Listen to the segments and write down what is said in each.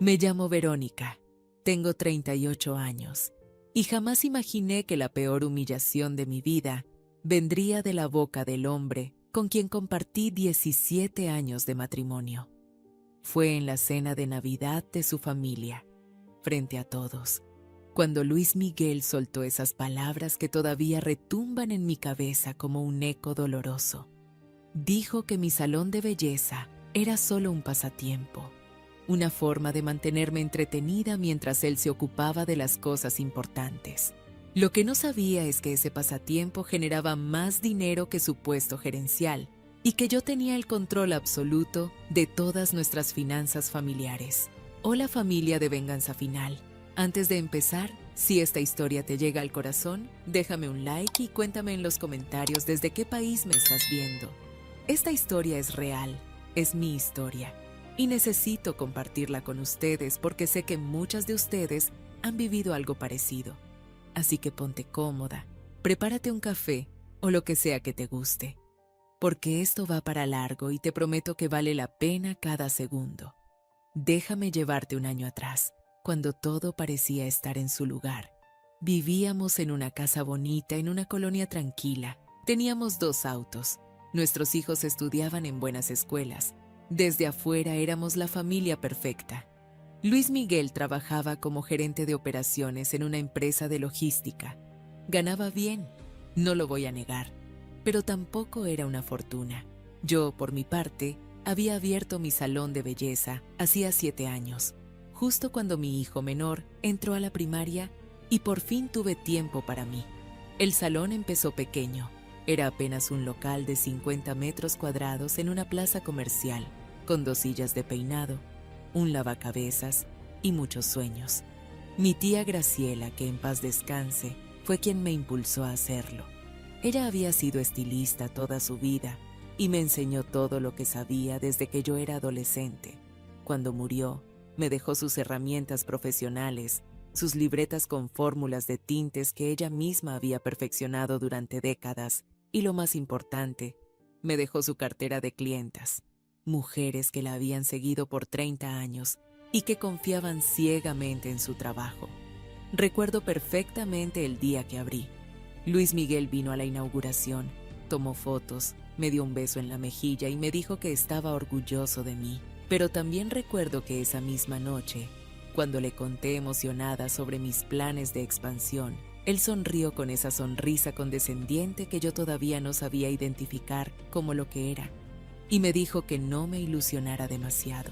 Me llamo Verónica, tengo 38 años y jamás imaginé que la peor humillación de mi vida vendría de la boca del hombre con quien compartí 17 años de matrimonio. Fue en la cena de Navidad de su familia, frente a todos, cuando Luis Miguel soltó esas palabras que todavía retumban en mi cabeza como un eco doloroso. Dijo que mi salón de belleza era solo un pasatiempo, una forma de mantenerme entretenida mientras él se ocupaba de las cosas importantes. Lo que no sabía es que ese pasatiempo generaba más dinero que su puesto gerencial y que yo tenía el control absoluto de todas nuestras finanzas familiares. Hola familia de Venganza Final. Antes de empezar, si esta historia te llega al corazón, déjame un like y cuéntame en los comentarios desde qué país me estás viendo. Esta historia es real, es mi historia, y necesito compartirla con ustedes porque sé que muchas de ustedes han vivido algo parecido. Así que ponte cómoda, prepárate un café o lo que sea que te guste, porque esto va para largo y te prometo que vale la pena cada segundo. Déjame llevarte un año atrás, cuando todo parecía estar en su lugar. Vivíamos en una casa bonita, en una colonia tranquila. Teníamos 2 autos. Nuestros hijos estudiaban en buenas escuelas. Desde afuera éramos la familia perfecta. Luis Miguel trabajaba como gerente de operaciones en una empresa de logística. Ganaba bien, no lo voy a negar, pero tampoco era una fortuna. Yo, por mi parte, había abierto mi salón de belleza hacía 7 años, justo cuando mi hijo menor entró a la primaria y por fin tuve tiempo para mí. El salón empezó pequeño. Era apenas un local de 50 metros cuadrados en una plaza comercial, con 2 sillas de peinado, un lavacabezas y muchos sueños. Mi tía Graciela, que en paz descanse, fue quien me impulsó a hacerlo. Ella había sido estilista toda su vida y me enseñó todo lo que sabía desde que yo era adolescente. Cuando murió, me dejó sus herramientas profesionales, sus libretas con fórmulas de tintes que ella misma había perfeccionado durante décadas y, lo más importante, me dejó su cartera de clientas, mujeres que la habían seguido por 30 años y que confiaban ciegamente en su trabajo. Recuerdo perfectamente el día que abrí. Luis Miguel vino a la inauguración, tomó fotos, me dio un beso en la mejilla y me dijo que estaba orgulloso de mí. Pero también recuerdo que esa misma noche, cuando le conté emocionada sobre mis planes de expansión, él sonrió con esa sonrisa condescendiente que yo todavía no sabía identificar como lo que era, y me dijo que no me ilusionara demasiado,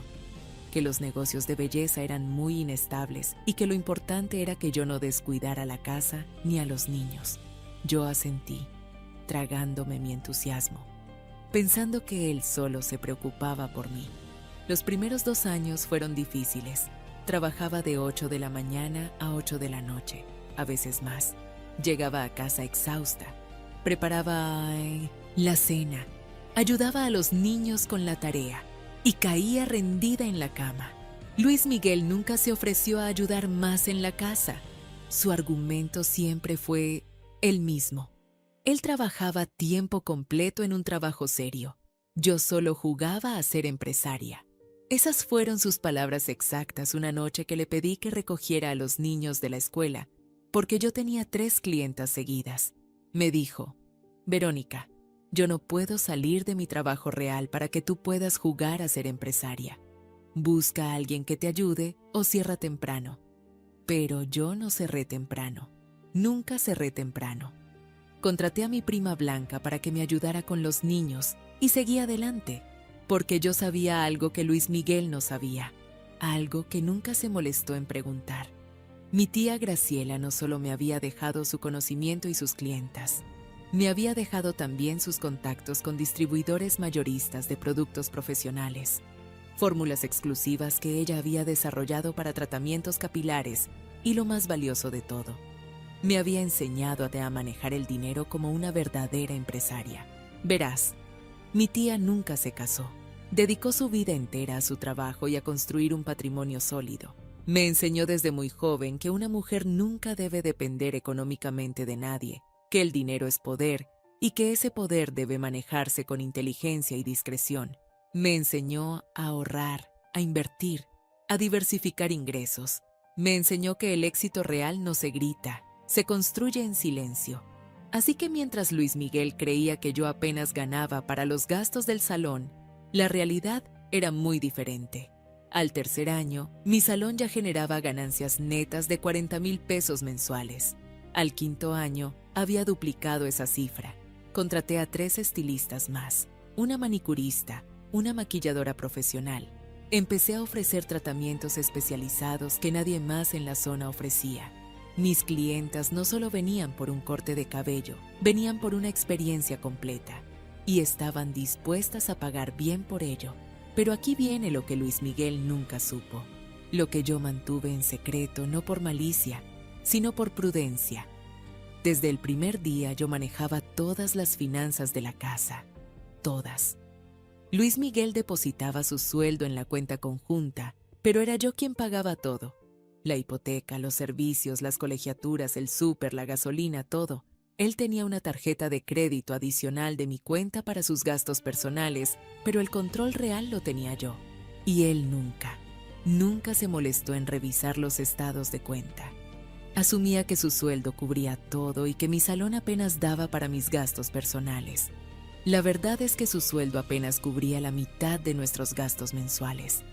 que los negocios de belleza eran muy inestables y que lo importante era que yo no descuidara la casa ni a los niños. Yo asentí, tragándome mi entusiasmo, pensando que él solo se preocupaba por mí. Los primeros 2 años fueron difíciles. Trabajaba de 8 de la mañana a 8 de la noche, a veces más. Llegaba a casa exhausta. Preparaba la cena, ayudaba a los niños con la tarea y caía rendida en la cama. Luis Miguel nunca se ofreció a ayudar más en la casa. Su argumento siempre fue el mismo. Él trabajaba tiempo completo en un trabajo serio. Yo solo jugaba a ser empresaria. Esas fueron sus palabras exactas una noche que le pedí que recogiera a los niños de la escuela, porque yo tenía 3 clientas seguidas. Me dijo: Verónica, yo no puedo salir de mi trabajo real para que tú puedas jugar a ser empresaria. Busca a alguien que te ayude o cierra temprano. Pero yo no cerré temprano. Nunca cerré temprano. Contraté a mi prima Blanca para que me ayudara con los niños y seguí adelante, porque yo sabía algo que Luis Miguel no sabía, algo que nunca se molestó en preguntar. Mi tía Graciela no solo me había dejado su conocimiento y sus clientas, me había dejado también sus contactos con distribuidores mayoristas de productos profesionales, fórmulas exclusivas que ella había desarrollado para tratamientos capilares y, lo más valioso de todo, me había enseñado a manejar el dinero como una verdadera empresaria. Verás, mi tía nunca se casó. Dedicó su vida entera a su trabajo y a construir un patrimonio sólido. Me enseñó desde muy joven que una mujer nunca debe depender económicamente de nadie, que el dinero es poder y que ese poder debe manejarse con inteligencia y discreción. Me enseñó a ahorrar, a invertir a diversificar ingresos. Me enseñó que el éxito real no se grita, se construye en silencio. Así que mientras Luis Miguel creía que yo apenas ganaba para los gastos del salón, la realidad era muy diferente. Al tercer año, mi salón ya generaba ganancias netas de 40,000 pesos mensuales. Al quinto año, había duplicado esa cifra. Contraté a 3 estilistas más, una manicurista, una maquilladora profesional. Empecé a ofrecer tratamientos especializados que nadie más en la zona ofrecía. Mis clientas no solo venían por un corte de cabello, venían por una experiencia completa y estaban dispuestas a pagar bien por ello. Pero aquí viene lo que Luis Miguel nunca supo, lo que yo mantuve en secreto no por malicia, sino por prudencia. Desde el primer día yo manejaba todas las finanzas de la casa, todas. Luis Miguel depositaba su sueldo en la cuenta conjunta, pero era yo quien pagaba todo. La hipoteca, los servicios, las colegiaturas, el súper, la gasolina, todo. Él tenía una tarjeta de crédito adicional de mi cuenta para sus gastos personales, pero el control real lo tenía yo. Y él nunca se molestó en revisar los estados de cuenta. Asumía que su sueldo cubría todo y que mi salón apenas daba para mis gastos personales. La verdad es que su sueldo apenas cubría la mitad de nuestros gastos mensuales.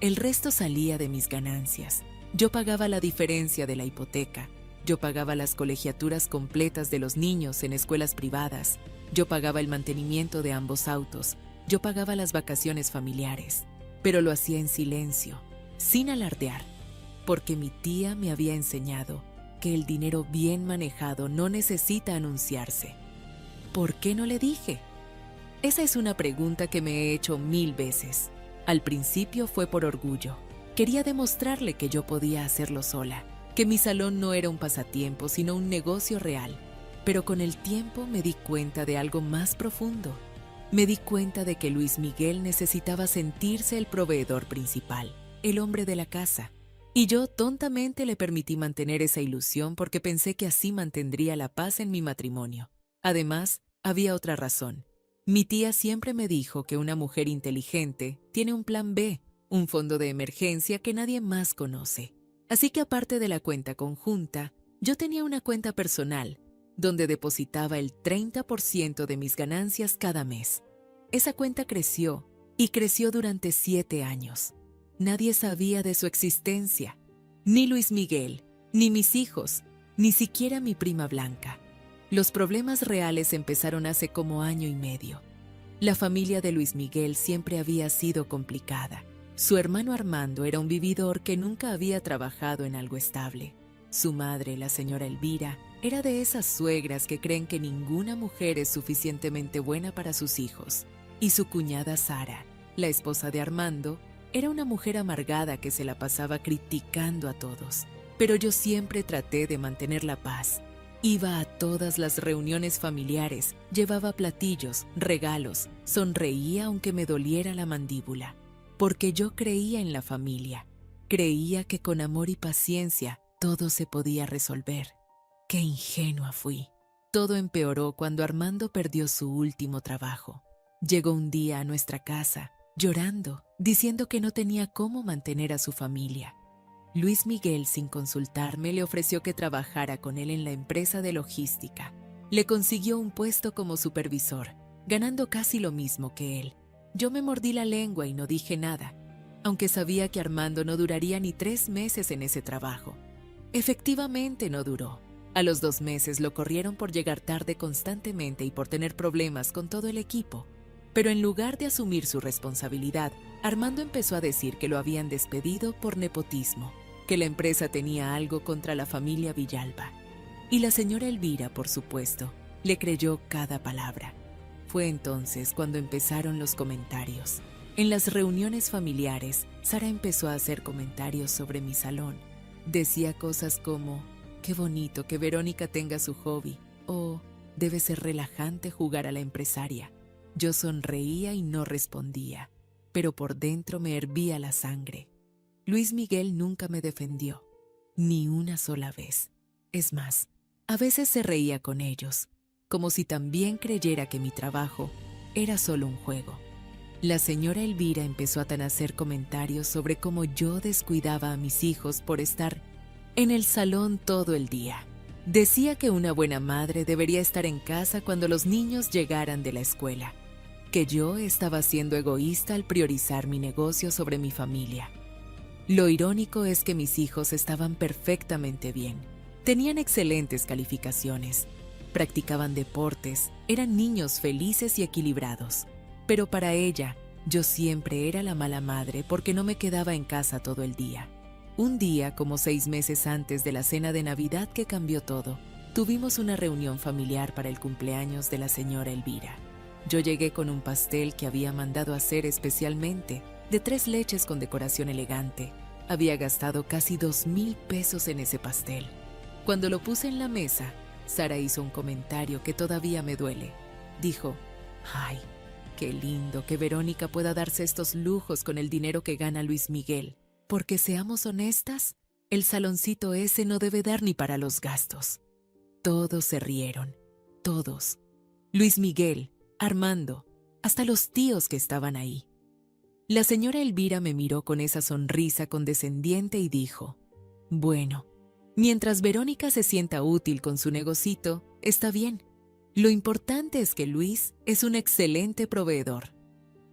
El resto salía de mis ganancias. Yo pagaba la diferencia de la hipoteca. Yo pagaba las colegiaturas completas de los niños en escuelas privadas. Yo pagaba el mantenimiento de ambos autos. Yo pagaba las vacaciones familiares. Pero lo hacía en silencio, sin alardear, porque mi tía me había enseñado que el dinero bien manejado no necesita anunciarse. ¿Por qué no le dije? Esa es una pregunta que me he hecho 1000 veces. Al principio fue por orgullo. Quería demostrarle que yo podía hacerlo sola, que mi salón no era un pasatiempo, sino un negocio real. Pero con el tiempo me di cuenta de algo más profundo. Me di cuenta de que Luis Miguel necesitaba sentirse el proveedor principal, el hombre de la casa. Y yo tontamente le permití mantener esa ilusión porque pensé que así mantendría la paz en mi matrimonio. Además, había otra razón. Mi tía siempre me dijo que una mujer inteligente tiene un plan B, un fondo de emergencia que nadie más conoce. Así que aparte de la cuenta conjunta, yo tenía una cuenta personal, donde depositaba el 30% de mis ganancias cada mes. Esa cuenta creció, y creció durante 7 años. Nadie sabía de su existencia, ni Luis Miguel, ni mis hijos, ni siquiera mi prima Blanca. Los problemas reales empezaron hace como 1 año y medio. La familia de Luis Miguel siempre había sido complicada. Su hermano Armando era un vividor que nunca había trabajado en algo estable. Su madre, la señora Elvira, era de esas suegras que creen que ninguna mujer es suficientemente buena para sus hijos. Y su cuñada Sara, la esposa de Armando, era una mujer amargada que se la pasaba criticando a todos. Pero yo siempre traté de mantener la paz. Iba a todas las reuniones familiares, llevaba platillos, regalos, sonreía aunque me doliera la mandíbula. Porque yo creía en la familia. Creía que con amor y paciencia todo se podía resolver. ¡Qué ingenua fui! Todo empeoró cuando Armando perdió su último trabajo. Llegó un día a nuestra casa, llorando, diciendo que no tenía cómo mantener a su familia. Luis Miguel, sin consultarme, le ofreció que trabajara con él en la empresa de logística. Le consiguió un puesto como supervisor, ganando casi lo mismo que él. Yo me mordí la lengua y no dije nada, aunque sabía que Armando no duraría ni 3 meses en ese trabajo. Efectivamente no duró. A los 2 meses lo corrieron por llegar tarde constantemente y por tener problemas con todo el equipo. Pero en lugar de asumir su responsabilidad, Armando empezó a decir que lo habían despedido por nepotismo, que la empresa tenía algo contra la familia Villalba. Y la señora Elvira, por supuesto, le creyó cada palabra. Fue entonces cuando empezaron los comentarios. En las reuniones familiares, Sara empezó a hacer comentarios sobre mi salón. Decía cosas como: «Qué bonito que Verónica tenga su hobby», o «Debe ser relajante jugar a la empresaria». Yo sonreía y no respondía, pero por dentro me hervía la sangre. Luis Miguel nunca me defendió, ni una sola vez. Es más, a veces se reía con ellos, como si también creyera que mi trabajo era solo un juego. La señora Elvira empezó a hacer comentarios sobre cómo yo descuidaba a mis hijos por estar en el salón todo el día. Decía que una buena madre debería estar en casa cuando los niños llegaran de la escuela, que yo estaba siendo egoísta al priorizar mi negocio sobre mi familia. Lo irónico es que mis hijos estaban perfectamente bien. Tenían excelentes calificaciones, practicaban deportes, eran niños felices y equilibrados. Pero para ella, yo siempre era la mala madre porque no me quedaba en casa todo el día. Un día, como 6 meses antes de la cena de Navidad que cambió todo, tuvimos una reunión familiar para el cumpleaños de la señora Elvira. Yo llegué con un pastel que había mandado hacer especialmente, de 3 leches con decoración elegante. Había gastado casi 2,000 pesos en ese pastel. Cuando lo puse en la mesa, Sara hizo un comentario que todavía me duele. Dijo, «Ay, qué lindo que Verónica pueda darse estos lujos con el dinero que gana Luis Miguel, porque seamos honestas, el saloncito ese no debe dar ni para los gastos». Todos se rieron, todos. Luis Miguel, Armando, hasta los tíos que estaban ahí. La señora Elvira me miró con esa sonrisa condescendiente y dijo, «Bueno, mientras Verónica se sienta útil con su negocito, está bien. Lo importante es que Luis es un excelente proveedor».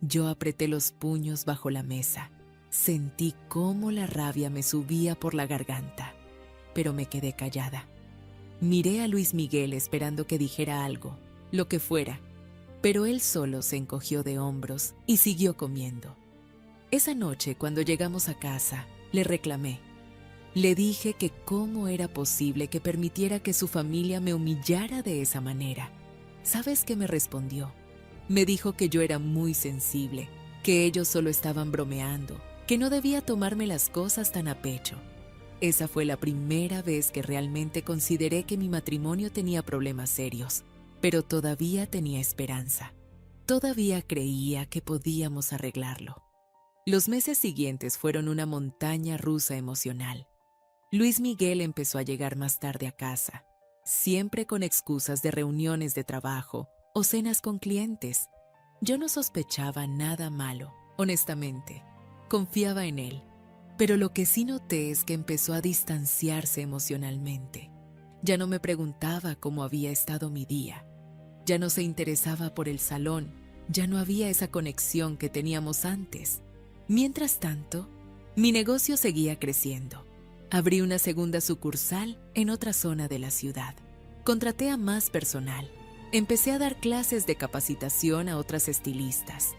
Yo apreté los puños bajo la mesa. Sentí cómo la rabia me subía por la garganta, pero me quedé callada. Miré a Luis Miguel esperando que dijera algo, lo que fuera, pero él solo se encogió de hombros y siguió comiendo. Esa noche, cuando llegamos a casa, le reclamé. Le dije que cómo era posible que permitiera que su familia me humillara de esa manera. ¿Sabes qué me respondió? Me dijo que yo era muy sensible, que ellos solo estaban bromeando, que no debía tomarme las cosas tan a pecho. Esa fue la primera vez que realmente consideré que mi matrimonio tenía problemas serios, pero todavía tenía esperanza. Todavía creía que podíamos arreglarlo. Los meses siguientes fueron una montaña rusa emocional. Luis Miguel empezó a llegar más tarde a casa, siempre con excusas de reuniones de trabajo o cenas con clientes. Yo no sospechaba nada malo, honestamente. Confiaba en él. Pero lo que sí noté es que empezó a distanciarse emocionalmente. Ya no me preguntaba cómo había estado mi día. Ya no se interesaba por el salón. Ya no había esa conexión que teníamos antes. Mientras tanto, mi negocio seguía creciendo. Abrí una segunda sucursal en otra zona de la ciudad. Contraté a más personal. Empecé a dar clases de capacitación a otras estilistas.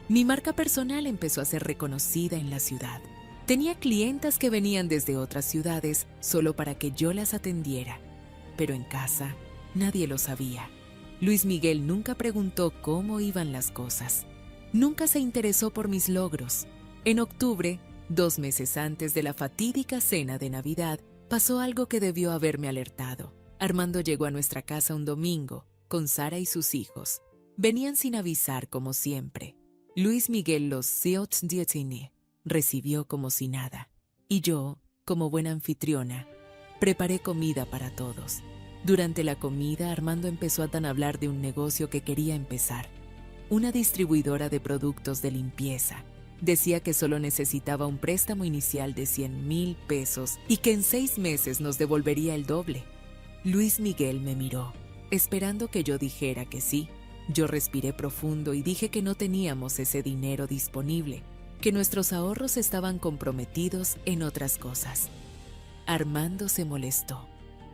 Mi marca personal empezó a ser reconocida en la ciudad. Tenía clientas que venían desde otras ciudades solo para que yo las atendiera. Pero en casa, nadie lo sabía. Luis Miguel nunca preguntó cómo iban las cosas. Nunca se interesó por mis logros. En octubre, 2 meses antes de la fatídica cena de Navidad, pasó algo que debió haberme alertado. Armando llegó a nuestra casa un domingo, con Sara y sus hijos. Venían sin avisar como siempre. Luis Miguel los recibió como si nada. Y yo, como buena anfitriona, preparé comida para todos. Durante la comida, Armando empezó a hablar de un negocio que quería empezar. Una distribuidora de productos de limpieza. Decía que solo necesitaba un préstamo inicial de 100,000 pesos y que en 6 meses nos devolvería el doble. Luis Miguel me miró, esperando que yo dijera que sí. Yo respiré profundo y dije que no teníamos ese dinero disponible, que nuestros ahorros estaban comprometidos en otras cosas. Armando se molestó.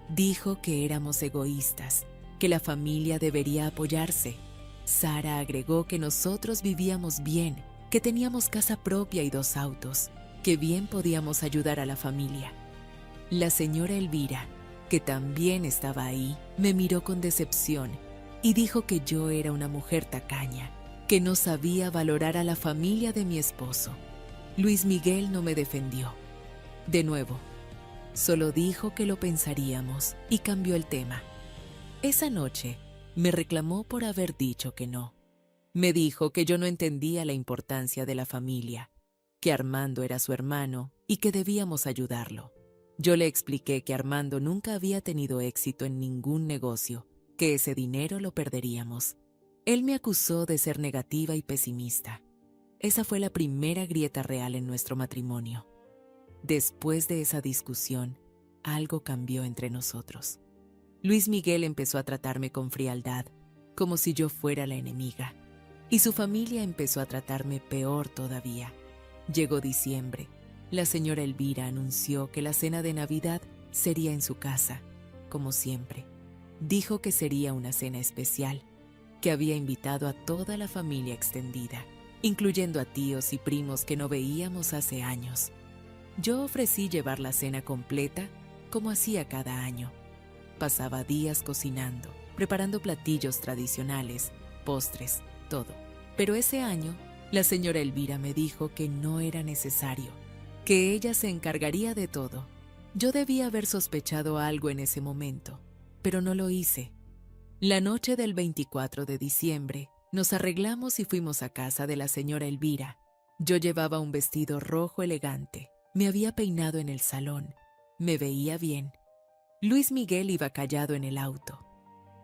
Dijo que éramos egoístas, que la familia debería apoyarse. Sara agregó que nosotros vivíamos bien, que teníamos casa propia y 2 autos, que bien podíamos ayudar a la familia. La señora Elvira, que también estaba ahí, me miró con decepción y dijo que yo era una mujer tacaña, que no sabía valorar a la familia de mi esposo. Luis Miguel no me defendió. De nuevo, solo dijo que lo pensaríamos y cambió el tema. Esa noche me reclamó por haber dicho que no. Me dijo que yo no entendía la importancia de la familia, que Armando era su hermano y que debíamos ayudarlo. Yo le expliqué que Armando nunca había tenido éxito en ningún negocio, que ese dinero lo perderíamos. Él me acusó de ser negativa y pesimista. Esa fue la primera grieta real en nuestro matrimonio. Después de esa discusión, algo cambió entre nosotros. Luis Miguel empezó a tratarme con frialdad, como si yo fuera la enemiga, y su familia empezó a tratarme peor todavía. Llegó diciembre. La señora Elvira anunció que la cena de Navidad sería en su casa, como siempre. Dijo que sería una cena especial, que había invitado a toda la familia extendida, incluyendo a tíos y primos que no veíamos hace años. Yo ofrecí llevar la cena completa, como hacía cada año. Pasaba días cocinando, preparando platillos tradicionales, postres, todo. Pero ese año, la señora Elvira me dijo que no era necesario, que ella se encargaría de todo. Yo debía haber sospechado algo en ese momento, pero no lo hice. La noche del 24 de diciembre, nos arreglamos y fuimos a casa de la señora Elvira. Yo llevaba un vestido rojo elegante, me había peinado en el salón, me veía bien. Luis Miguel iba callado en el auto.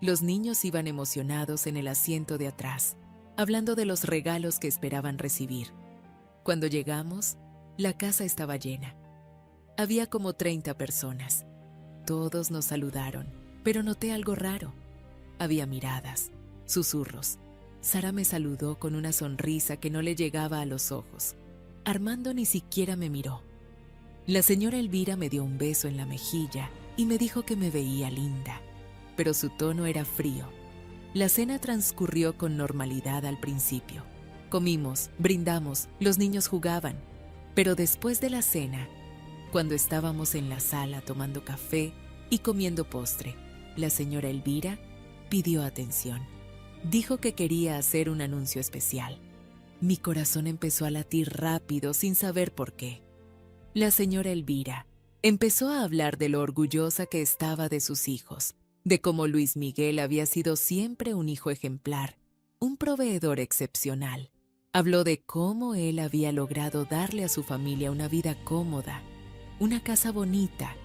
Los niños iban emocionados en el asiento de atrás, hablando de los regalos que esperaban recibir. Cuando llegamos, la casa estaba llena. Había como 30 personas. Todos nos saludaron, pero noté algo raro. Había miradas, susurros. Sara me saludó con una sonrisa que no le llegaba a los ojos. Armando ni siquiera me miró. La señora Elvira me dio un beso en la mejilla y me dijo que me veía linda, pero su tono era frío. La cena transcurrió con normalidad al principio. Comimos, brindamos, los niños jugaban. Pero después de la cena, cuando estábamos en la sala tomando café y comiendo postre, la señora Elvira pidió atención. Dijo que quería hacer un anuncio especial. Mi corazón empezó a latir rápido sin saber por qué. La señora Elvira empezó a hablar de lo orgullosa que estaba de sus hijos, de cómo Luis Miguel había sido siempre un hijo ejemplar, un proveedor excepcional. Habló de cómo él había logrado darle a su familia una vida cómoda, una casa bonita,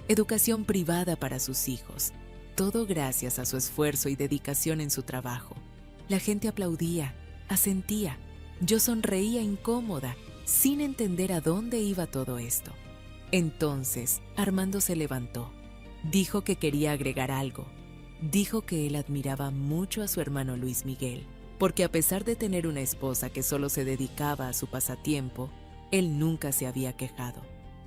educación privada para sus hijos, todo gracias a su esfuerzo y dedicación en su trabajo. La gente aplaudía, asentía. Yo sonreía incómoda, sin entender a dónde iba todo esto. Entonces, Armando se levantó. Dijo que quería agregar algo. Dijo que él admiraba mucho a su hermano Luis Miguel, porque a pesar de tener una esposa que solo se dedicaba a su pasatiempo, él nunca se había quejado.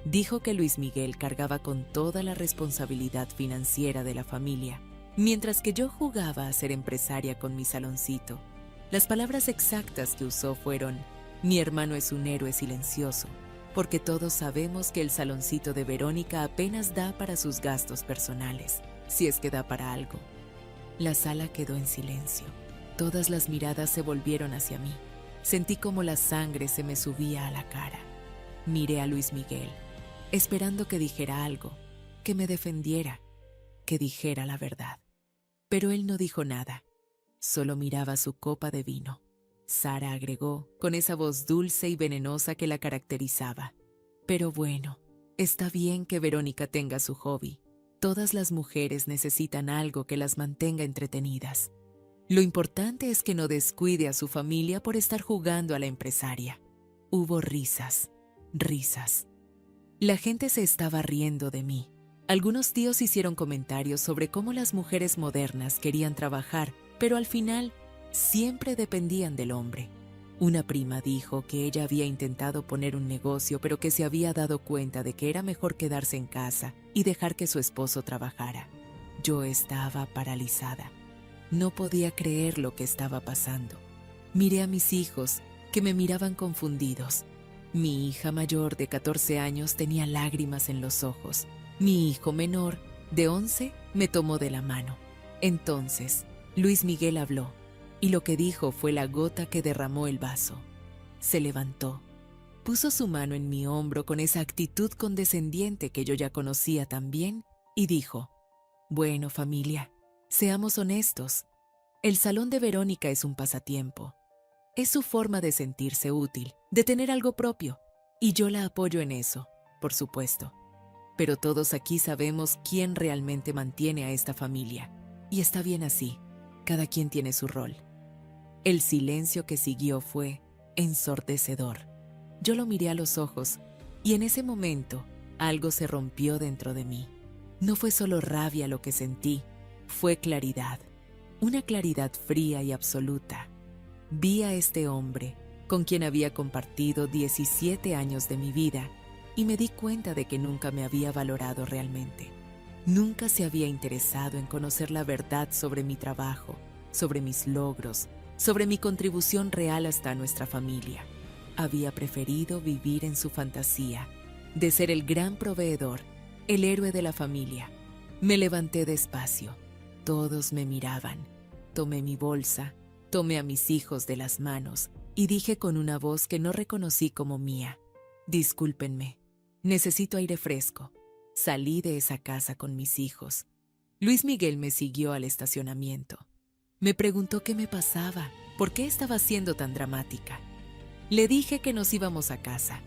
Dijo que Luis Miguel cargaba con toda la responsabilidad financiera de la familia, mientras que yo jugaba a ser empresaria con mi saloncito. Las palabras exactas que usó fueron: mi hermano es un héroe silencioso, porque todos sabemos que el saloncito de Verónica apenas da para sus gastos personales, si es que da para algo. La sala quedó en silencio. Todas las miradas se volvieron hacia mí. Sentí como la sangre se me subía a la cara. Miré a Luis Miguel, esperando que dijera algo, que me defendiera, que dijera la verdad. Pero él no dijo nada, solo miraba su copa de vino. Sara agregó, con esa voz dulce y venenosa que la caracterizaba: pero bueno, está bien que Verónica tenga su hobby. Todas las mujeres necesitan algo que las mantenga entretenidas. Lo importante es que no descuide a su familia por estar jugando a la empresaria. Hubo risas, risas. La gente se estaba riendo de mí. Algunos tíos hicieron comentarios sobre cómo las mujeres modernas querían trabajar, pero al final siempre dependían del hombre. Una prima dijo que ella había intentado poner un negocio, pero que se había dado cuenta de que era mejor quedarse en casa y dejar que su esposo trabajara. Yo estaba paralizada. No podía creer lo que estaba pasando. Miré a mis hijos, que me miraban confundidos. Mi hija mayor de 14 años tenía lágrimas en los ojos. Mi hijo menor, de 11, me tomó de la mano. Entonces, Luis Miguel habló, y lo que dijo fue la gota que derramó el vaso. Se levantó, puso su mano en mi hombro con esa actitud condescendiente que yo ya conocía tan bien, y dijo: bueno, familia, seamos honestos. El salón de Verónica es un pasatiempo. Es su forma de sentirse útil, de tener algo propio, y yo la apoyo en eso, por supuesto. Pero todos aquí sabemos quién realmente mantiene a esta familia, y está bien así, cada quien tiene su rol. El silencio que siguió fue: ensordecedor. Yo lo miré a los ojos y en ese momento algo se rompió dentro de mí. No fue solo rabia lo que sentí, fue claridad. Una claridad fría y absoluta. Vi a este hombre con quien había compartido 17 años de mi vida y me di cuenta de que nunca me había valorado realmente. Nunca se había interesado en conocer la verdad sobre mi trabajo, sobre mis logros, sobre mi contribución real hasta nuestra familia. Había preferido vivir en su fantasía, de ser el gran proveedor, el héroe de la familia. Me levanté despacio. Todos me miraban. Tomé mi bolsa, tomé a mis hijos de las manos y dije con una voz que no reconocí como mía: discúlpenme, necesito aire fresco. Salí de esa casa con mis hijos. Luis Miguel me siguió al estacionamiento. Me preguntó qué me pasaba, por qué estaba siendo tan dramática. Le dije que nos íbamos a casa.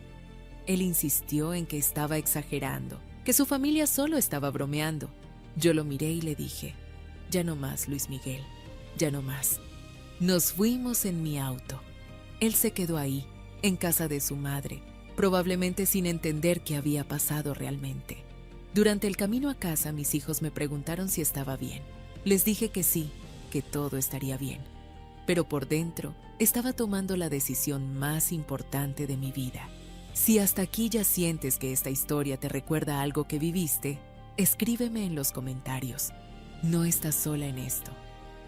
Él insistió en que estaba exagerando, que su familia solo estaba bromeando. Yo lo miré y le dije: ya no más, Luis Miguel, ya no más. Nos fuimos en mi auto. Él se quedó ahí, en casa de su madre, probablemente sin entender qué había pasado realmente. Durante el camino a casa, mis hijos me preguntaron si estaba bien. Les dije que sí, que todo estaría bien. Pero por dentro, estaba tomando la decisión más importante de mi vida. Si hasta aquí ya sientes que esta historia te recuerda a algo que viviste, escríbeme en los comentarios. No estás sola en esto.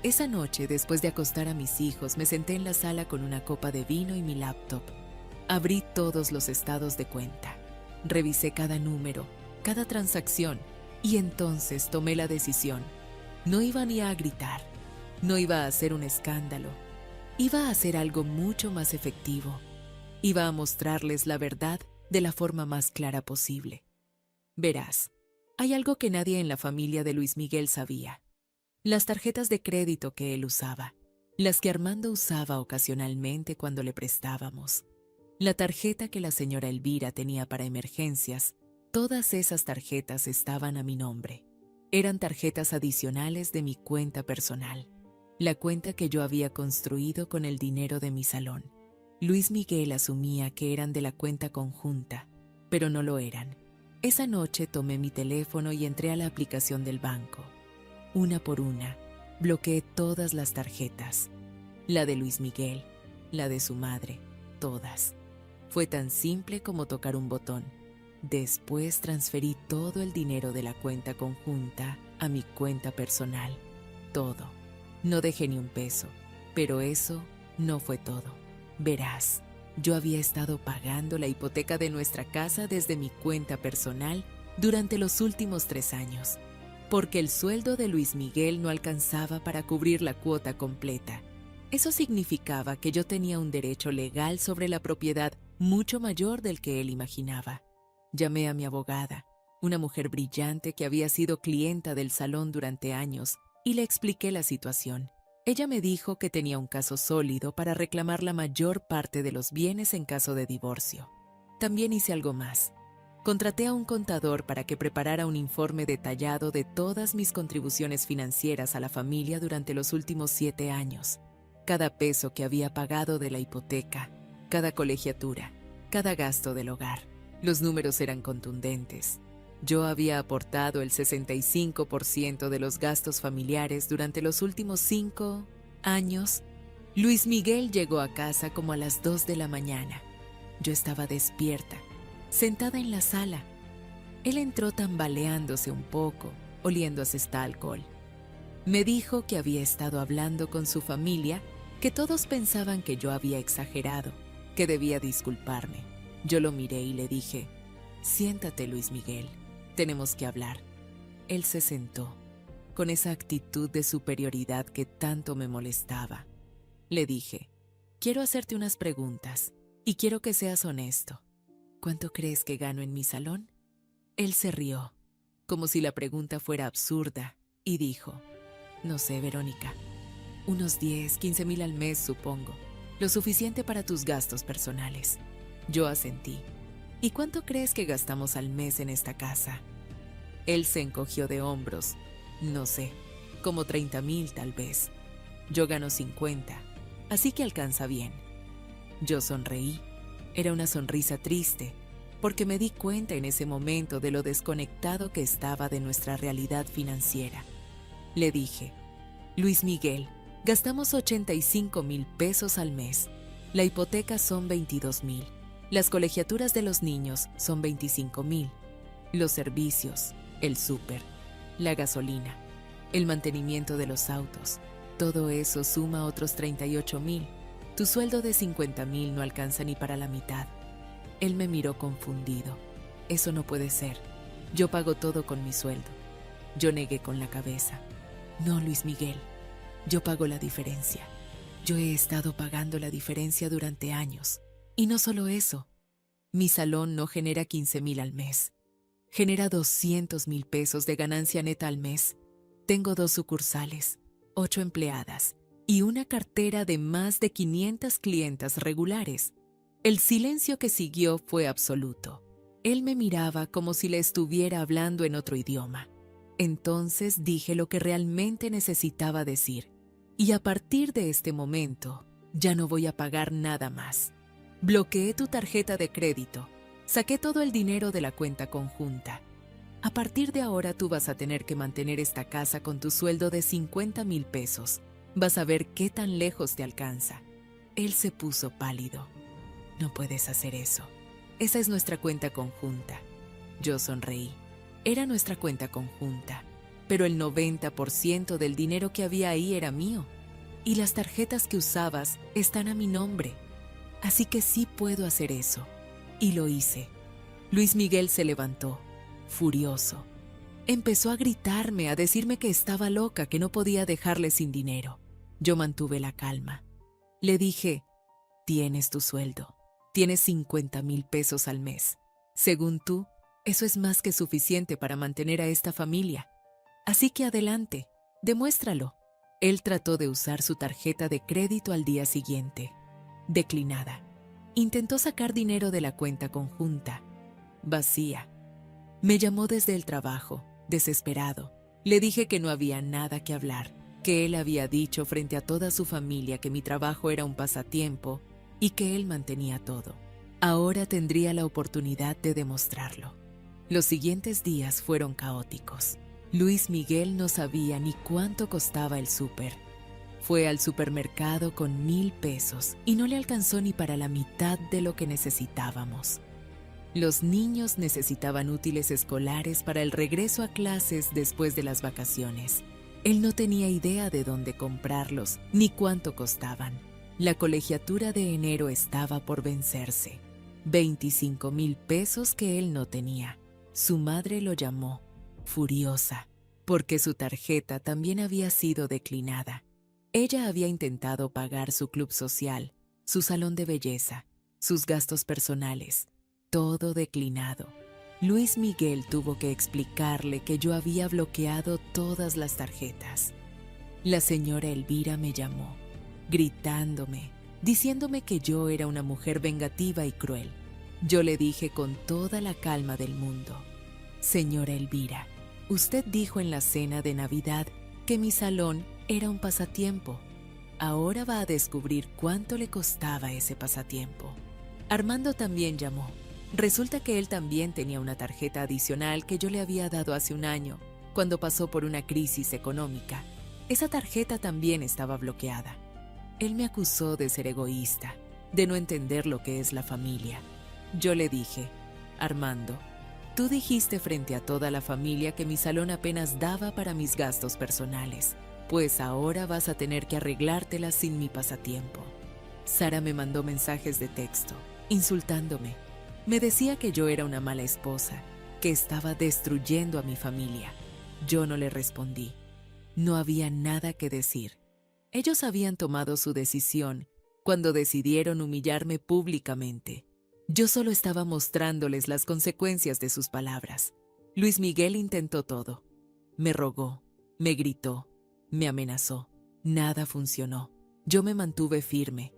Esa noche, después de acostar a mis hijos, me senté en la sala con una copa de vino y mi laptop. Abrí todos los estados de cuenta. Revisé cada número, cada transacción, y entonces tomé la decisión. No iba ni a gritar, no iba a hacer un escándalo. Iba a hacer algo mucho más efectivo. Iba a mostrarles la verdad de la forma más clara posible. Verás, hay algo que nadie en la familia de Luis Miguel sabía. Las tarjetas de crédito que él usaba, las que Armando usaba ocasionalmente cuando le prestábamos, la tarjeta que la señora Elvira tenía para emergencias, todas esas tarjetas estaban a mi nombre. Eran tarjetas adicionales de mi cuenta personal, la cuenta que yo había construido con el dinero de mi salón. Luis Miguel asumía que eran de la cuenta conjunta, pero no lo eran. Esa noche tomé mi teléfono y entré a la aplicación del banco. Una por una, bloqueé todas las tarjetas. La de Luis Miguel, la de su madre, todas. Fue tan simple como tocar un botón. Después transferí todo el dinero de la cuenta conjunta a mi cuenta personal. Todo. No dejé ni un peso. Pero eso no fue todo. Verás, yo había estado pagando la hipoteca de nuestra casa desde mi cuenta personal durante los últimos 3 años, porque el sueldo de Luis Miguel no alcanzaba para cubrir la cuota completa. Eso significaba que yo tenía un derecho legal sobre la propiedad mucho mayor del que él imaginaba. Llamé a mi abogada, una mujer brillante que había sido clienta del salón durante años, y le expliqué la situación. Ella me dijo que tenía un caso sólido para reclamar la mayor parte de los bienes en caso de divorcio. También hice algo más. Contraté a un contador para que preparara un informe detallado de todas mis contribuciones financieras a la familia durante los últimos 7 años. Cada peso que había pagado de la hipoteca, cada colegiatura, cada gasto del hogar. Los números eran contundentes. Yo había aportado el 65% de los gastos familiares durante los últimos 5 años. Luis Miguel llegó a casa como a las 2 de la mañana. Yo estaba despierta, sentada en la sala. Él entró tambaleándose un poco, oliendo a cesta alcohol. Me dijo que había estado hablando con su familia, que todos pensaban que yo había exagerado, que debía disculparme. Yo lo miré y le dije: siéntate, Luis Miguel, tenemos que hablar. Él se sentó, con esa actitud de superioridad que tanto me molestaba. Le dije: quiero hacerte unas preguntas y quiero que seas honesto. ¿Cuánto crees que gano en mi salón? Él se rió, como si la pregunta fuera absurda, y dijo: no sé, Verónica, unos 10, 15 mil al mes, supongo, lo suficiente para tus gastos personales. Yo asentí. ¿Y cuánto crees que gastamos al mes en esta casa? Él se encogió de hombros. No sé, como 30 mil tal vez. Yo gano 50, así que alcanza bien. Yo sonreí. Era una sonrisa triste, porque me di cuenta en ese momento de lo desconectado que estaba de nuestra realidad financiera. Le dije: Luis Miguel, gastamos 85,000 pesos al mes. La hipoteca son 22,000. Las colegiaturas de los niños son 25,000. Los servicios, el súper, la gasolina, el mantenimiento de los autos, todo eso suma otros 38,000. Tu sueldo de 50,000 no alcanza ni para la mitad. Él me miró confundido. Eso no puede ser. Yo pago todo con mi sueldo. Yo negué con la cabeza. No, Luis Miguel, yo pago la diferencia. Yo he estado pagando la diferencia durante años. Y no solo eso. Mi salón no genera 15,000 al mes. Genera 200,000 pesos de ganancia neta al mes. Tengo 2 sucursales, 8 empleadas y una cartera de más de 500 clientas regulares. El silencio que siguió fue absoluto. Él me miraba como si le estuviera hablando en otro idioma. Entonces dije lo que realmente necesitaba decir. Y a partir de este momento, ya no voy a pagar nada más. Bloqueé tu tarjeta de crédito. Saqué todo el dinero de la cuenta conjunta. A partir de ahora tú vas a tener que mantener esta casa con tu sueldo de 50,000 pesos. Vas a ver qué tan lejos te alcanza. Él se puso pálido. No puedes hacer eso. Esa es nuestra cuenta conjunta. Yo sonreí. Era nuestra cuenta conjunta, pero el 90% del dinero que había ahí era mío. Y las tarjetas que usabas están a mi nombre. Así que sí puedo hacer eso. Y lo hice. Luis Miguel se levantó, furioso. Empezó a gritarme, a decirme que estaba loca, que no podía dejarle sin dinero. Yo mantuve la calma. Le dije: tienes tu sueldo. Tienes 50,000 pesos al mes. Según tú, eso es más que suficiente para mantener a esta familia. Así que adelante, demuéstralo. Él trató de usar su tarjeta de crédito al día siguiente. Declinada. Intentó sacar dinero de la cuenta conjunta. Vacía. Me llamó desde el trabajo, desesperado. Le dije que no había nada que hablar, que él había dicho frente a toda su familia que mi trabajo era un pasatiempo y que él mantenía todo. Ahora tendría la oportunidad de demostrarlo. Los siguientes días fueron caóticos. Luis Miguel no sabía ni cuánto costaba el súper. Fue al supermercado con 1,000 pesos y no le alcanzó ni para la mitad de lo que necesitábamos. Los niños necesitaban útiles escolares para el regreso a clases después de las vacaciones. Él no tenía idea de dónde comprarlos ni cuánto costaban. La colegiatura de enero estaba por vencerse. 25,000 pesos que él no tenía. Su madre lo llamó, furiosa, porque su tarjeta también había sido declinada. Ella había intentado pagar su club social, su salón de belleza, sus gastos personales, todo declinado. Luis Miguel tuvo que explicarle que yo había bloqueado todas las tarjetas. La señora Elvira me llamó, gritándome, diciéndome que yo era una mujer vengativa y cruel. Yo le dije con toda la calma del mundo: señora Elvira, usted dijo en la cena de Navidad que mi salón era un pasatiempo. Ahora va a descubrir cuánto le costaba ese pasatiempo. Armando también llamó. Resulta que él también tenía una tarjeta adicional que yo le había dado hace un año, cuando pasó por una crisis económica. Esa tarjeta también estaba bloqueada. Él me acusó de ser egoísta, de no entender lo que es la familia. Yo le dije: Armando, tú dijiste frente a toda la familia que mi salón apenas daba para mis gastos personales, pues ahora vas a tener que arreglártela sin mi pasatiempo. Sara me mandó mensajes de texto, insultándome. Me decía que yo era una mala esposa, que estaba destruyendo a mi familia. Yo no le respondí. No había nada que decir. Ellos habían tomado su decisión cuando decidieron humillarme públicamente. Yo solo estaba mostrándoles las consecuencias de sus palabras. Luis Miguel intentó todo. Me rogó, me gritó, me amenazó. Nada funcionó. Yo me mantuve firme.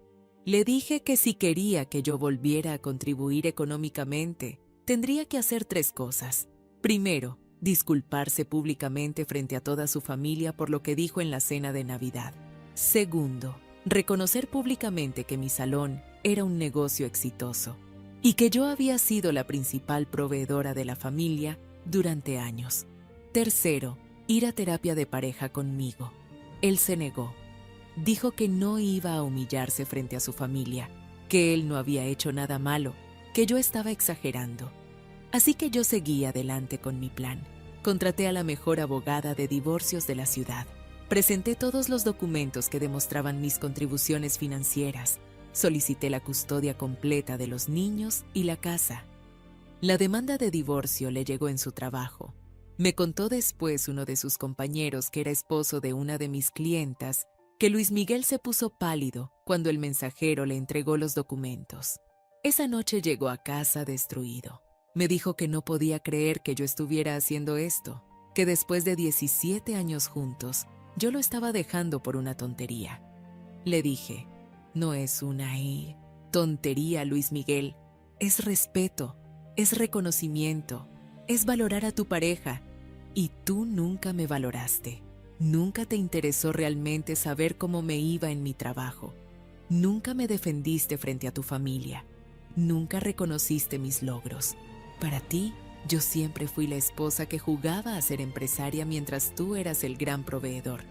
Le dije que si quería que yo volviera a contribuir económicamente, tendría que hacer 3 cosas. Primero, disculparse públicamente frente a toda su familia por lo que dijo en la cena de Navidad. Segundo, reconocer públicamente que mi salón era un negocio exitoso y que yo había sido la principal proveedora de la familia durante años. Tercero, ir a terapia de pareja conmigo. Él se negó. Dijo que no iba a humillarse frente a su familia, que él no había hecho nada malo, que yo estaba exagerando. Así que yo seguí adelante con mi plan. Contraté a la mejor abogada de divorcios de la ciudad. Presenté todos los documentos que demostraban mis contribuciones financieras. Solicité la custodia completa de los niños y la casa. La demanda de divorcio le llegó en su trabajo. Me contó después uno de sus compañeros, que era esposo de una de mis clientas, que Luis Miguel se puso pálido cuando el mensajero le entregó los documentos. Esa noche llegó a casa destruido. Me dijo que no podía creer que yo estuviera haciendo esto, que después de 17 años juntos, yo lo estaba dejando por una tontería. Le dije, no es una tontería, Luis Miguel, es respeto, es reconocimiento, es valorar a tu pareja, y tú nunca me valoraste. Nunca te interesó realmente saber cómo me iba en mi trabajo. Nunca me defendiste frente a tu familia. Nunca reconociste mis logros. Para ti, yo siempre fui la esposa que jugaba a ser empresaria mientras tú eras el gran proveedor.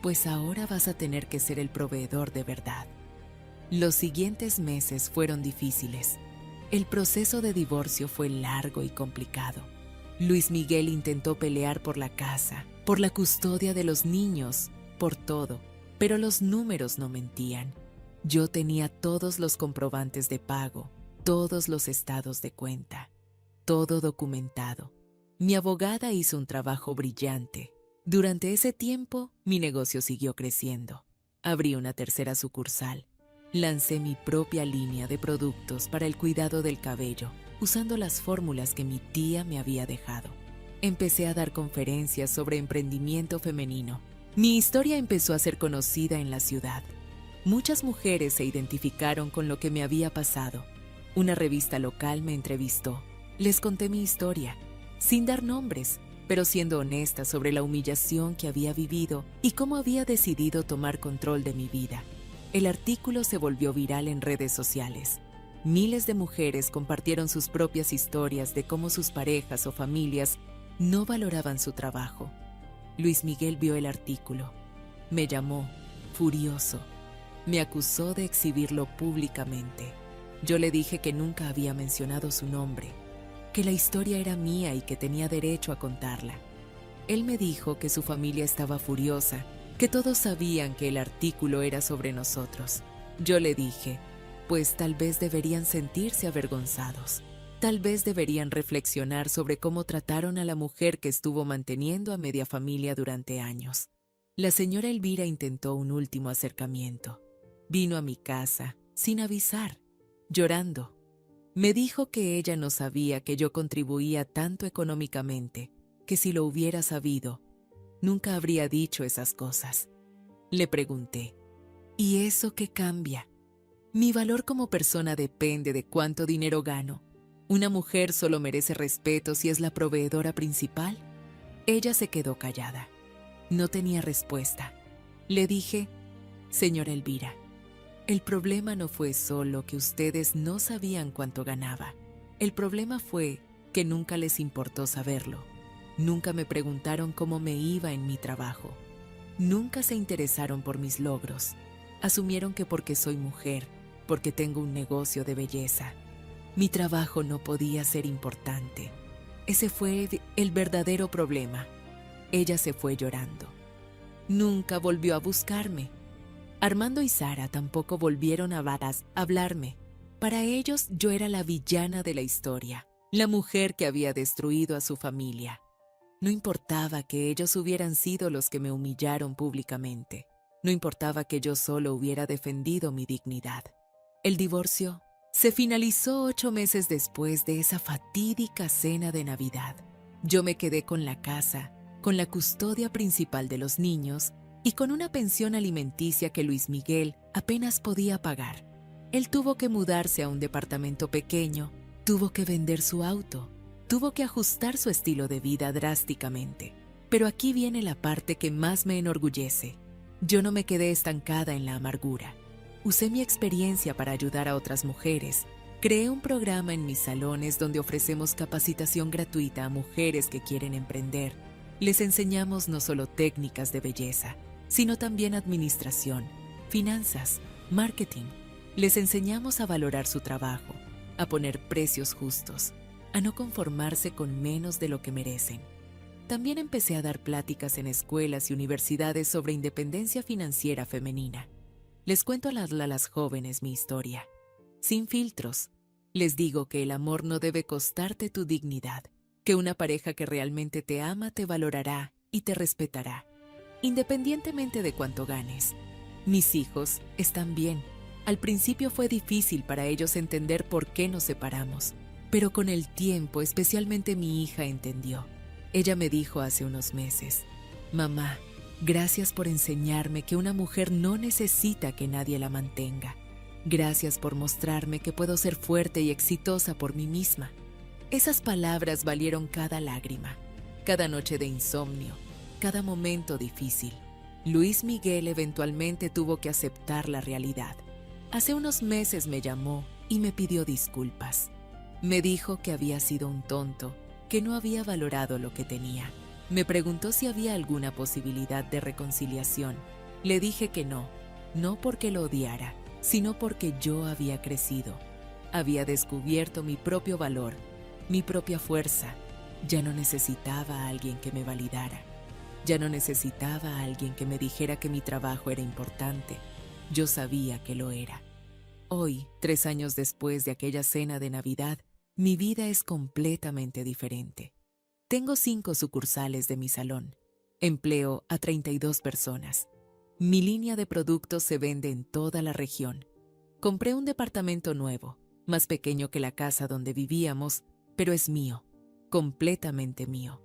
Pues ahora vas a tener que ser el proveedor de verdad. Los siguientes meses fueron difíciles. El proceso de divorcio fue largo y complicado. Luis Miguel intentó pelear por la casa, por la custodia de los niños, por todo, pero los números no mentían. Yo tenía todos los comprobantes de pago, todos los estados de cuenta, todo documentado. Mi abogada hizo un trabajo brillante. Durante ese tiempo, mi negocio siguió creciendo. Abrí una tercera sucursal. Lancé mi propia línea de productos para el cuidado del cabello, usando las fórmulas que mi tía me había dejado. Empecé a dar conferencias sobre emprendimiento femenino. Mi historia empezó a ser conocida en la ciudad. Muchas mujeres se identificaron con lo que me había pasado. Una revista local me entrevistó. Les conté mi historia, sin dar nombres, pero siendo honesta sobre la humillación que había vivido y cómo había decidido tomar control de mi vida. El artículo se volvió viral en redes sociales. Miles de mujeres compartieron sus propias historias de cómo sus parejas o familias no valoraban su trabajo. Luis Miguel vio el artículo. Me llamó, furioso. Me acusó de exhibirlo públicamente. Yo le dije que nunca había mencionado su nombre, que la historia era mía y que tenía derecho a contarla. Él me dijo que su familia estaba furiosa, que todos sabían que el artículo era sobre nosotros. Yo le dije, pues tal vez deberían sentirse avergonzados. Tal vez deberían reflexionar sobre cómo trataron a la mujer que estuvo manteniendo a media familia durante años. La señora Elvira intentó un último acercamiento. Vino a mi casa, sin avisar, llorando. Me dijo que ella no sabía que yo contribuía tanto económicamente, que si lo hubiera sabido, nunca habría dicho esas cosas. Le pregunté, ¿y eso qué cambia? Mi valor como persona depende de cuánto dinero gano. ¿Una mujer solo merece respeto si es la proveedora principal? Ella se quedó callada. No tenía respuesta. Le dije, señora Elvira, el problema no fue solo que ustedes no sabían cuánto ganaba. El problema fue que nunca les importó saberlo. Nunca me preguntaron cómo me iba en mi trabajo. Nunca se interesaron por mis logros. Asumieron que porque soy mujer, porque tengo un negocio de belleza, mi trabajo no podía ser importante. Ese fue el verdadero problema. Ella se fue llorando. Nunca volvió a buscarme. Armando y Sara tampoco volvieron a hablarme. Para ellos yo era la villana de la historia, la mujer que había destruido a su familia. No importaba que ellos hubieran sido los que me humillaron públicamente. No importaba que yo solo hubiera defendido mi dignidad. El divorcio se finalizó 8 meses después de esa fatídica cena de Navidad. Yo me quedé con la casa, con la custodia principal de los niños y con una pensión alimenticia que Luis Miguel apenas podía pagar. Él tuvo que mudarse a un departamento pequeño, tuvo que vender su auto, tuvo que ajustar su estilo de vida drásticamente. Pero aquí viene la parte que más me enorgullece. Yo no me quedé estancada en la amargura. Usé mi experiencia para ayudar a otras mujeres. Creé un programa en mis salones donde ofrecemos capacitación gratuita a mujeres que quieren emprender. Les enseñamos no solo técnicas de belleza, sino también administración, finanzas, marketing. Les enseñamos a valorar su trabajo, a poner precios justos, a no conformarse con menos de lo que merecen. También empecé a dar pláticas en escuelas y universidades sobre independencia financiera femenina. Les cuento a las jóvenes mi historia, sin filtros. Les digo que el amor no debe costarte tu dignidad, que una pareja que realmente te ama te valorará y te respetará, independientemente de cuánto ganes. Mis hijos están bien. Al principio fue difícil para ellos entender por qué nos separamos, pero con el tiempo, especialmente mi hija entendió. Ella me dijo hace unos meses: «Mamá, gracias por enseñarme que una mujer no necesita que nadie la mantenga. Gracias por mostrarme que puedo ser fuerte y exitosa por mí misma». Esas palabras valieron cada lágrima, cada noche de insomnio, cada momento difícil. Luis Miguel eventualmente tuvo que aceptar la realidad. Hace unos meses me llamó y me pidió disculpas. Me dijo que había sido un tonto, que no había valorado lo que tenía. Me preguntó si había alguna posibilidad de reconciliación. Le dije que no, no porque lo odiara, sino porque yo había crecido. Había descubierto mi propio valor, mi propia fuerza. Ya no necesitaba a alguien que me validara. Ya no necesitaba a alguien que me dijera que mi trabajo era importante. Yo sabía que lo era. Hoy, 3 años después de aquella cena de Navidad, mi vida es completamente diferente. Tengo 5 sucursales de mi salón. Empleo a 32 personas. Mi línea de productos se vende en toda la región. Compré un departamento nuevo, más pequeño que la casa donde vivíamos, pero es mío, completamente mío.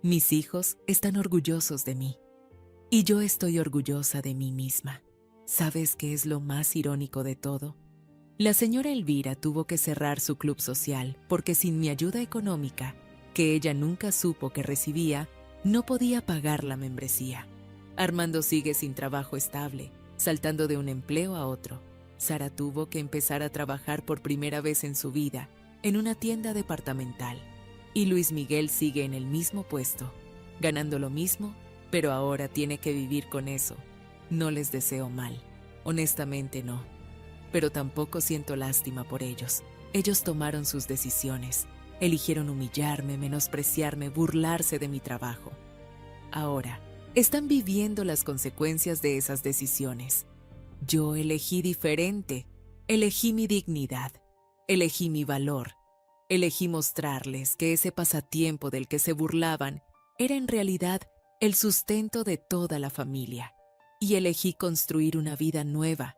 Mis hijos están orgullosos de mí. Y yo estoy orgullosa de mí misma. ¿Sabes qué es lo más irónico de todo? La señora Elvira tuvo que cerrar su club social porque sin mi ayuda económica, que ella nunca supo que recibía, no podía pagar la membresía. Armando sigue sin trabajo estable, saltando de un empleo a otro. Sara tuvo que empezar a trabajar por primera vez en su vida, en una tienda departamental. Y Luis Miguel sigue en el mismo puesto, ganando lo mismo, pero ahora tiene que vivir con eso. No les deseo mal, honestamente no. Pero tampoco siento lástima por ellos. Ellos tomaron sus decisiones. Eligieron humillarme, menospreciarme, burlarse de mi trabajo. Ahora, están viviendo las consecuencias de esas decisiones. Yo elegí diferente. Elegí mi dignidad. Elegí mi valor. Elegí mostrarles que ese pasatiempo del que se burlaban era en realidad el sustento de toda la familia. Y elegí construir una vida nueva.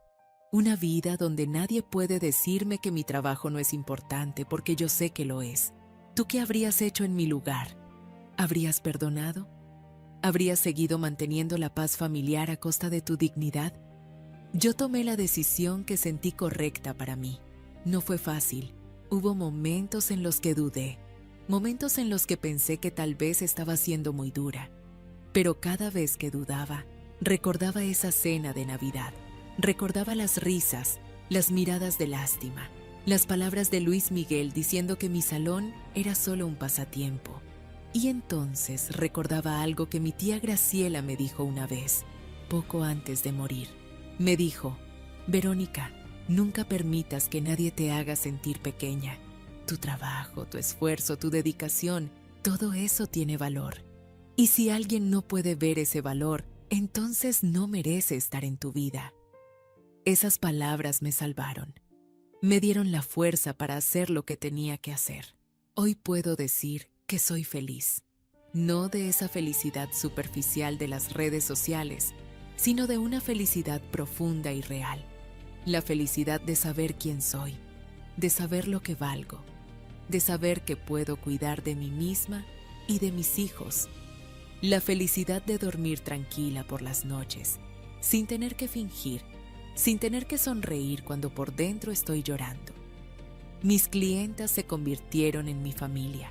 Una vida donde nadie puede decirme que mi trabajo no es importante porque yo sé que lo es. ¿Tú qué habrías hecho en mi lugar? ¿Habrías perdonado? ¿Habrías seguido manteniendo la paz familiar a costa de tu dignidad? Yo tomé la decisión que sentí correcta para mí. No fue fácil. Hubo momentos en los que dudé, momentos en los que pensé que tal vez estaba siendo muy dura. Pero cada vez que dudaba, recordaba esa cena de Navidad. Recordaba las risas, las miradas de lástima, las palabras de Luis Miguel diciendo que mi salón era solo un pasatiempo. Y entonces recordaba algo que mi tía Graciela me dijo una vez, poco antes de morir. Me dijo: «Verónica, nunca permitas que nadie te haga sentir pequeña. Tu trabajo, tu esfuerzo, tu dedicación, todo eso tiene valor. Y si alguien no puede ver ese valor, entonces no merece estar en tu vida». Esas palabras me salvaron. Me dieron la fuerza para hacer lo que tenía que hacer. Hoy puedo decir que soy feliz. No de esa felicidad superficial de las redes sociales, sino de una felicidad profunda y real. La felicidad de saber quién soy, de saber lo que valgo, de saber que puedo cuidar de mí misma y de mis hijos. La felicidad de dormir tranquila por las noches, sin tener que fingir, sin tener que sonreír cuando por dentro estoy llorando. Mis clientas se convirtieron en mi familia.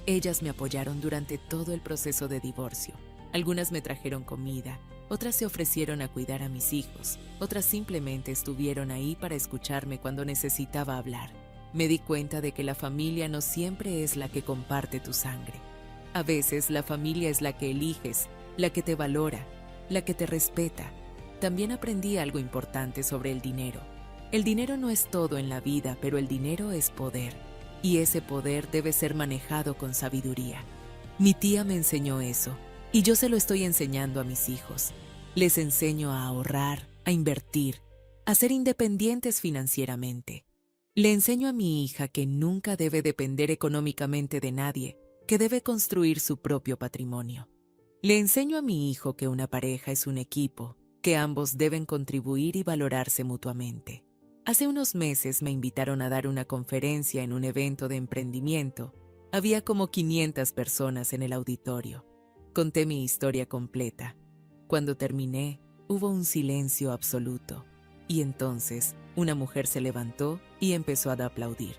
Ellas me apoyaron durante todo el proceso de divorcio. Algunas me trajeron comida, otras se ofrecieron a cuidar a mis hijos, otras simplemente estuvieron ahí para escucharme cuando necesitaba hablar. Me di cuenta de que la familia no siempre es la que comparte tu sangre. A veces la familia es la que eliges, la que te valora, la que te respeta. También aprendí algo importante sobre el dinero. El dinero no es todo en la vida, pero el dinero es poder, y ese poder debe ser manejado con sabiduría. Mi tía me enseñó eso, y yo se lo estoy enseñando a mis hijos. Les enseño a ahorrar, a invertir, a ser independientes financieramente. Le enseño a mi hija que nunca debe depender económicamente de nadie, que debe construir su propio patrimonio. Le enseño a mi hijo que una pareja es un equipo, que ambos deben contribuir y valorarse mutuamente. Hace unos meses me invitaron a dar una conferencia en un evento de emprendimiento. Había como 500 personas en el auditorio. Conté mi historia completa. Cuando terminé, hubo un silencio absoluto. Y entonces, una mujer se levantó y empezó a aplaudir.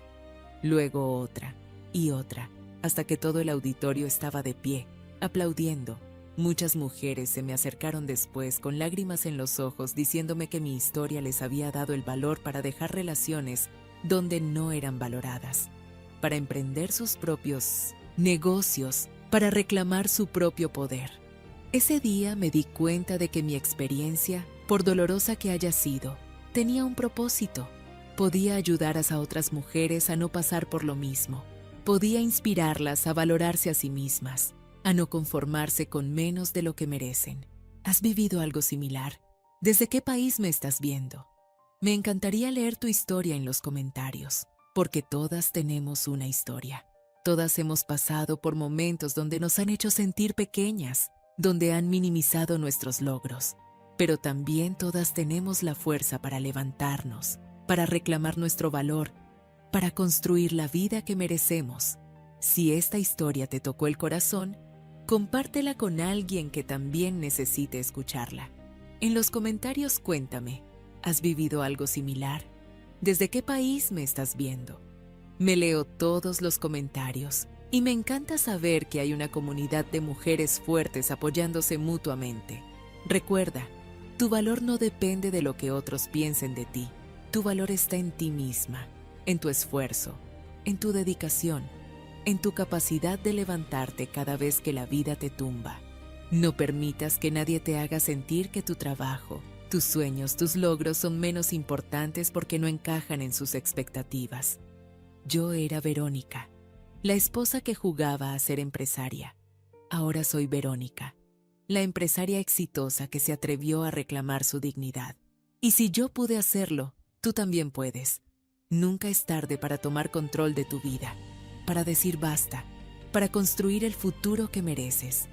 Luego otra y otra, hasta que todo el auditorio estaba de pie, aplaudiendo. Muchas mujeres se me acercaron después con lágrimas en los ojos diciéndome que mi historia les había dado el valor para dejar relaciones donde no eran valoradas, para emprender sus propios negocios, para reclamar su propio poder. Ese día me di cuenta de que mi experiencia, por dolorosa que haya sido, tenía un propósito. Podía ayudar a otras mujeres a no pasar por lo mismo. Podía inspirarlas a valorarse a sí mismas, a no conformarse con menos de lo que merecen. ¿Has vivido algo similar? ¿Desde qué país me estás viendo? Me encantaría leer tu historia en los comentarios, porque todas tenemos una historia. Todas hemos pasado por momentos donde nos han hecho sentir pequeñas, donde han minimizado nuestros logros, pero también todas tenemos la fuerza para levantarnos, para reclamar nuestro valor, para construir la vida que merecemos. Si esta historia te tocó el corazón, compártela con alguien que también necesite escucharla. En los comentarios cuéntame, ¿has vivido algo similar? ¿Desde qué país me estás viendo? Me leo todos los comentarios y me encanta saber que hay una comunidad de mujeres fuertes apoyándose mutuamente. Recuerda, tu valor no depende de lo que otros piensen de ti. Tu valor está en ti misma, en tu esfuerzo, en tu dedicación, en tu capacidad de levantarte cada vez que la vida te tumba. No permitas que nadie te haga sentir que tu trabajo, tus sueños, tus logros son menos importantes porque no encajan en sus expectativas. Yo era Verónica, la esposa que jugaba a ser empresaria. Ahora soy Verónica, la empresaria exitosa que se atrevió a reclamar su dignidad. Y si yo pude hacerlo, tú también puedes. Nunca es tarde para tomar control de tu vida, para decir basta, para construir el futuro que mereces.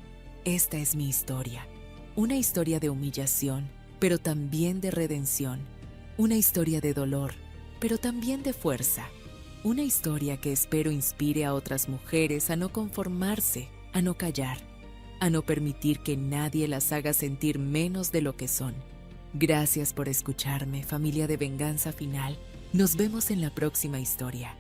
Esta es mi historia, una historia de humillación, pero también de redención, una historia de dolor, pero también de fuerza, una historia que espero inspire a otras mujeres a no conformarse, a no callar, a no permitir que nadie las haga sentir menos de lo que son. Gracias por escucharme, familia de Venganza Final. Nos vemos en la próxima historia.